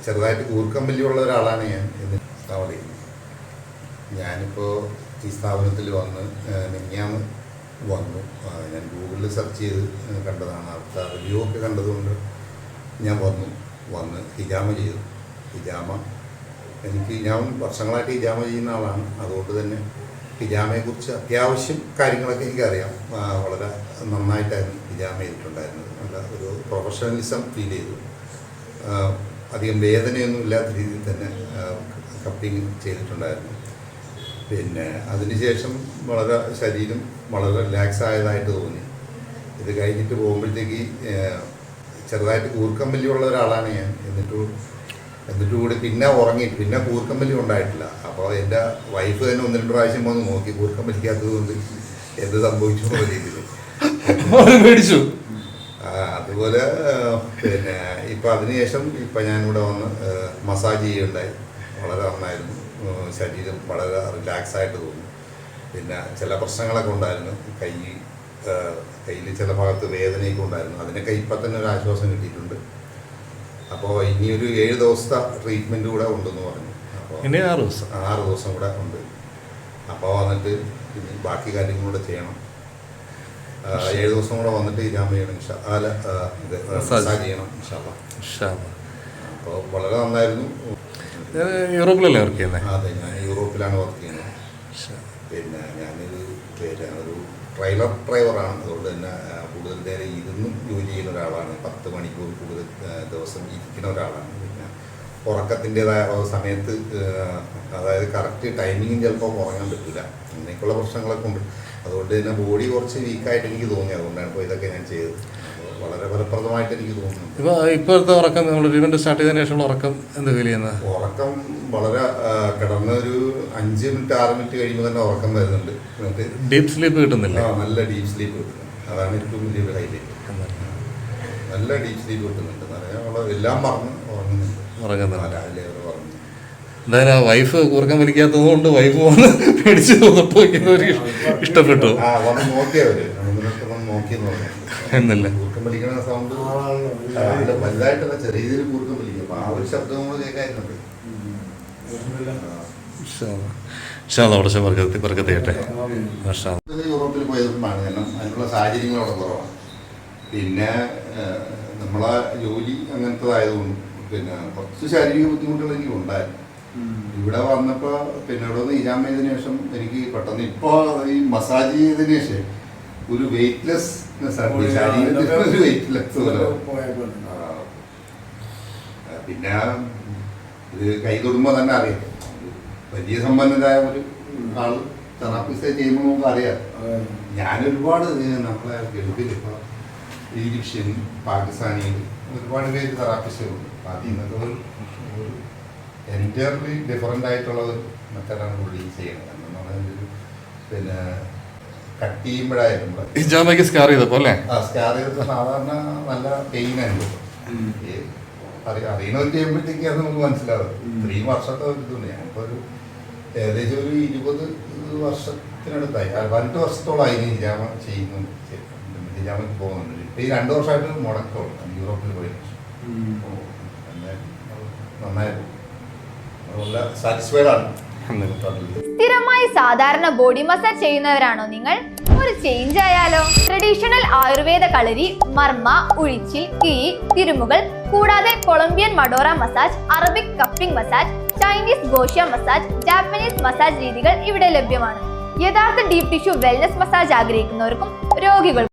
ചെറുതായിട്ട് കൂർക്കമ്പല്ലിയുള്ള ഒരാളാണ് ഞാൻ എന്ന് സ്ഥാപനം. ഞാനിപ്പോൾ ഈ സ്ഥാപനത്തിൽ വന്ന് മിനിഞ്ഞാന്ന് വന്നു. ഞാൻ ഗൂഗിളിൽ സെർച്ച് ചെയ്ത് കണ്ടതാണ്. അവിടുത്തെ റിവ്യൂ ഒക്കെ കണ്ടതുകൊണ്ട് ഞാൻ വന്ന് ഹിജാമ ചെയ്തു. ഹിജാമ ഞാൻ വർഷങ്ങളായിട്ട് ഹിജാമ ചെയ്യുന്ന ആളാണ്. അതുകൊണ്ട് തന്നെ ഹിജാമയെക്കുറിച്ച് അത്യാവശ്യം കാര്യങ്ങളൊക്കെ എനിക്കറിയാം. വളരെ നന്നായിട്ടായിരുന്നു ഹിജാമ ചെയ്തിട്ടുണ്ടായിരുന്നത്. നല്ല ഒരു പ്രൊഫഷണലിസം ഫീൽ ചെയ്തു. അധികം വേദനയൊന്നും ഇല്ലാത്ത രീതിയിൽ തന്നെ കപ്പിങ് ചെയ്തിട്ടുണ്ടായിരുന്നു. പിന്നെ അതിനുശേഷം ശരീരം വളരെ റിലാക്സ് ആയതായിട്ട് തോന്നി. ഇത് കഴിഞ്ഞിട്ട് പോകുമ്പോഴത്തേക്ക് ചെറുതായിട്ട് കൂർക്കമ്പല്ലിയുള്ള ഒരാളാണ് ഞാൻ. എന്നിട്ട് കൂടി പിന്നെ ഉറങ്ങിയിട്ട് പിന്നെ കൂർക്കമ്പല്ലി ഉണ്ടായിട്ടില്ല. അപ്പോൾ എൻ്റെ വൈഫ് തന്നെ 1-2 പ്രാവശ്യം വന്ന് നോക്കി കൂർക്കമ്പല്ലിക്കാത്തത് കൊണ്ട് എന്ത് സംഭവിച്ചു എന്നുള്ള രീതിയിൽ മേടിച്ചു. അതുപോലെ പിന്നെ ഇപ്പം അതിനുശേഷം ഇപ്പം ഞാനിവിടെ വന്ന് മസാജ് ചെയ്യുകയുണ്ടായി. വളരെ നന്നായിരുന്നു. ശരീരം വളരെ റിലാക്സ് ആയിട്ട് തോന്നി. പിന്നെ ചില പ്രശ്നങ്ങളൊക്കെ ഉണ്ടായിരുന്നു. കയ്യിൽ ചില ഭാഗത്ത് വേദനയൊക്കെ ഉണ്ടായിരുന്നു. അതിനൊക്കെ ഇപ്പം തന്നെ ഒരു ആശ്വാസം കിട്ടിയിട്ടുണ്ട്. അപ്പോൾ ഇനിയൊരു 7 ദിവസത്തെ ട്രീറ്റ്മെൻറ്റ് കൂടെ ഉണ്ടെന്ന് പറഞ്ഞു. അപ്പോൾ 6 ദിവസം കൂടെ ഉണ്ട്. അപ്പോൾ വന്നിട്ട് ബാക്കി കാര്യങ്ങളൂടെ ചെയ്യണം. 7 ദിവസം കൂടെ വന്നിട്ട് ഹിജാമ ചെയ്യണം. മസാജ് ചെയ്യണം. അപ്പോൾ വളരെ നന്നായിരുന്നു. യൂറോപ്പിലല്ലേ വർക്ക് ചെയ്യുന്നത്? അതെ, ഞാൻ യൂറോപ്പിലാണ് വർക്ക് ചെയ്യുന്നത്. പിന്നെ ഞാനൊരു ട്രെയിലർ ഡ്രൈവറാണ്. അതുകൊണ്ട് തന്നെ കൂടുതൽ നേരം ഇരുന്നും ജോലി ചെയ്യുന്ന ഒരാളാണ്. 10 മണിക്കൂർ കൂടുതൽ ദിവസം ഇരിക്കുന്ന ഒരാളാണ്. പിന്നെ ഉറക്കത്തിൻ്റെതായ സമയത്ത് അതായത് കറക്റ്റ് ടൈമിങ്ങും ചിലപ്പോൾ ഉറങ്ങാൻ പറ്റില്ല. അങ്ങനെയൊക്കെയുള്ള പ്രശ്നങ്ങളൊക്കെ ഉണ്ട്. അതുകൊണ്ട് തന്നെ ബോഡി കുറച്ച് വീക്കായിട്ട് എനിക്ക് തോന്നി. അതുകൊണ്ടാണ് ഇപ്പോൾ ഇതൊക്കെ ഞാൻ ചെയ്തത്. വളരെ ഫലപ്രദമായിട്ട് എനിക്ക് തോന്നുന്നു. ഇപ്പോഴത്തെ ഉറക്കം നമ്മൾ ട്രീറ്റ്മെന്റ് സ്റ്റാർട്ട് ചെയ്തതിനു ശേഷമുള്ള ഉറക്കം എന്ത് ഫീൽ ചെയ്യുന്നത്? ഉറക്കം വളരെ കിടന്നൊരു 5 മിനിറ്റ് 6 മിനിറ്റ് കഴിയുമ്പോൾ തന്നെ ഉറക്കം വരുന്നുണ്ട്. ഡീപ് സ്ലീപ്പ് കിട്ടുന്നില്ല? നല്ല ഡീപ് സ്ലീപ്പ് കിട്ടുന്നുണ്ട്. അതാണ് ഏറ്റവും വലിയൊരു ഹൈലൈറ്റ്. നല്ല ഡീപ് സ്ലീപ്പ് കിട്ടുന്നുണ്ട്. എല്ലാം മറന്ന് ഉറങ്ങുന്നുണ്ട്. രാവിലെ ഉറങ്ങുന്നു. എന്തായാലും വൈഫ് കൂർക്കം വലിക്കാത്തത് കൊണ്ട് വൈഫ് വന്ന് മേടിച്ച് തൊപ്പ് വയ്ക്കുന്നവർക്ക് ഇഷ്ടപ്പെട്ടു. വന്ന് നോക്കിയവര് നോക്കിയെന്ന് പറഞ്ഞു എന്നല്ല കൂർക്കം വലിക്കുന്ന സൗണ്ട് വലുതായിട്ടല്ല, ചെറിയ രീതിയിൽ കൂർക്കം വലിക്കും. അപ്പോൾ ആ ഒരു ശബ്ദം നമ്മൾ കേൾക്കാറുണ്ട്. യൂറോപ്പിൽ പോയതുകൊണ്ടാണ്. കാരണം അതിനുള്ള സാഹചര്യങ്ങൾ അവിടെ കുറവാണ്. പിന്നെ നമ്മളെ ജോലി അങ്ങനത്തതായതുകൊണ്ട് പിന്നെ കുറച്ച് ശാരീരിക ബുദ്ധിമുട്ടുകൾ എനിക്ക് ഉണ്ടായിരുന്നു. ഇവിടെ വന്നപ്പോൾ പിന്നെ ഇവിടെ നിന്ന് ഹിജാമ ചെയ്തതിനു ശേഷം എനിക്ക് പെട്ടെന്ന് ഇപ്പോൾ ഈ മസാജ് ചെയ്തതിനു ശേഷം ഒരു വെയ്റ്റ്ലെസ്നെസ് ആണ് ശരീരത്തിന്. ഒരു വെയ്റ്റ്ലെസ് പോലെ. പിന്നെ ഇത് കൈ തൊടുമ്പോൾ തന്നെ അറിയാം. വലിയ സമ്പന്നരായ ഒരു ആൾ തെറാപ്പിസ്റ്റ് ചെയ്യുമ്പോൾ നമുക്ക് അറിയാം. ഞാനൊരുപാട് നമ്മളെ ഗൾഫിൽ ഇപ്പോൾ ഈജിപ്ഷ്യൻ, പാകിസ്ഥാനിയിൽ ഒരുപാട് പേര് തെറാപ്പിസ്റ്റുകളുണ്ട്. അതിൽ നിന്നൊക്കെ ഒരു എൻറ്റയർലി ഡിഫറൻ്റ് ആയിട്ടുള്ള ഒരു മെത്തേഡാണ് പുള്ളി ചെയ്യുന്നത്. എന്ന് പറഞ്ഞാൽ പിന്നെ കട്ട് ചെയ്യുമ്പോഴായാലും സ്കാർ ചെയ്തപ്പോൾ അല്ലേ? സ്കാർ ചെയ്തപ്പോൾ സാധാരണ നല്ല പെയിനായിരുന്നു. അറിയണവർ ചെയ്യുമ്പോഴത്തേക്ക് അത് നമുക്ക് മനസ്സിലാവും. 3 വർഷത്തെ ഒരു ഇതുണ്ട്. ഞാനിപ്പോൾ ഏകദേശം ഒരു 20 വർഷത്തിനടുത്തായി, 18 വർഷത്തോളമായി ഹിജാമ ചെയ്യുന്നുണ്ട്. ഹിജാമയ്ക്ക് പോകുന്നുണ്ട്. ഇപ്പോൾ ഈ 2 വർഷമായിട്ട് മുടക്കമുണ്ട്. യൂറോപ്പിൽ പോയി നന്നായിരുന്നു. അതുകൊണ്ട് സാറ്റിസ്ഫൈഡ് ആണ്. സ്ഥിരമായി സാധാരണ ബോഡി മസാജ് ചെയ്യുന്നവരാണോ നിങ്ങൾ? ഒരു ചേഞ്ച് ആയാലോ? ട്രഡീഷണൽ ആയുർവേദ കളരി, മർമ്മ, ഉഴിച്ചിൽ, കിഴി, തിരുമുകൾ കൂടാതെ കൊളംബിയൻ മഡോറ massage, Arabic cupping massage, Chinese ഗോഷ്യ മസാജ്, ജാപ്പനീസ് മസാജ് രീതികൾ ഇവിടെ ലഭ്യമാണ്. യഥാർത്ഥ ഡീപ് ടിഷ്യൂ വെൽനസ് മസാജ് ആഗ്രഹിക്കുന്നവർക്കും രോഗികൾക്കും